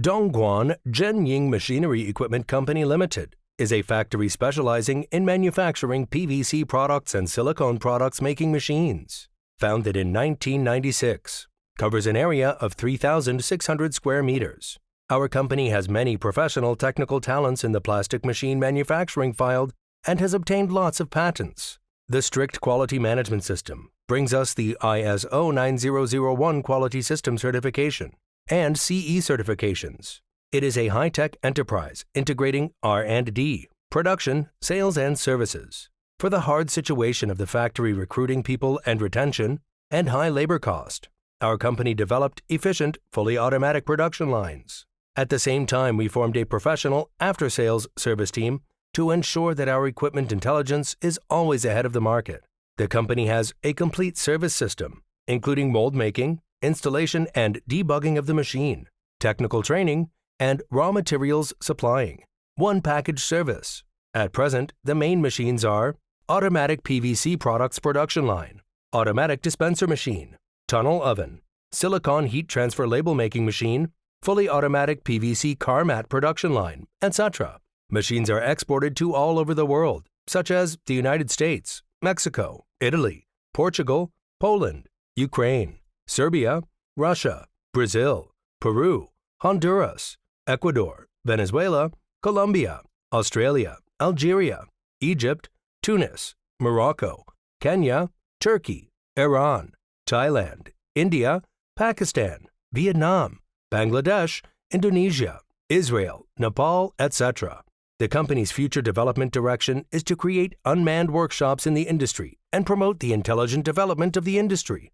Dongguan Zhenying Machinery Equipment Company Limited is a factory specializing in manufacturing PVC products and silicone products making machines. Founded in 1996, covers an area of 3,600 square meters. Our company has many professional technical talents in the plastic machine manufacturing field and has obtained lots of patents. The strict quality management system brings us the ISO 9001 quality system certification and CE certifications. It is a high-tech enterprise integrating R&D, production, sales, and services. For the hard situation of the factory recruiting people and retention, and high labor cost, our company developed efficient, fully automatic production lines. At the same time, we formed a professional after-sales service team to ensure that our equipment intelligence is always ahead of the market. The company has a complete service system, including mold making, installation and debugging of the machine, technical training, and raw materials supplying. One package service. At present, the main machines are automatic PVC products production line, automatic dispenser machine, tunnel oven, silicone heat transfer label making machine, fully automatic PVC car mat production line, etc. Machines are exported to all over the world, such as the United States, Mexico, Italy, Portugal, Poland, Ukraine, Serbia, Russia, Brazil, Peru, Honduras, Ecuador, Venezuela, Colombia, Australia, Algeria, Egypt, Tunis, Morocco, Kenya, Turkey, Iran, Thailand, India, Pakistan, Vietnam, Bangladesh, Indonesia, Israel, Nepal, etc. The company's future development direction is to create unmanned workshops in the industry and promote the intelligent development of the industry.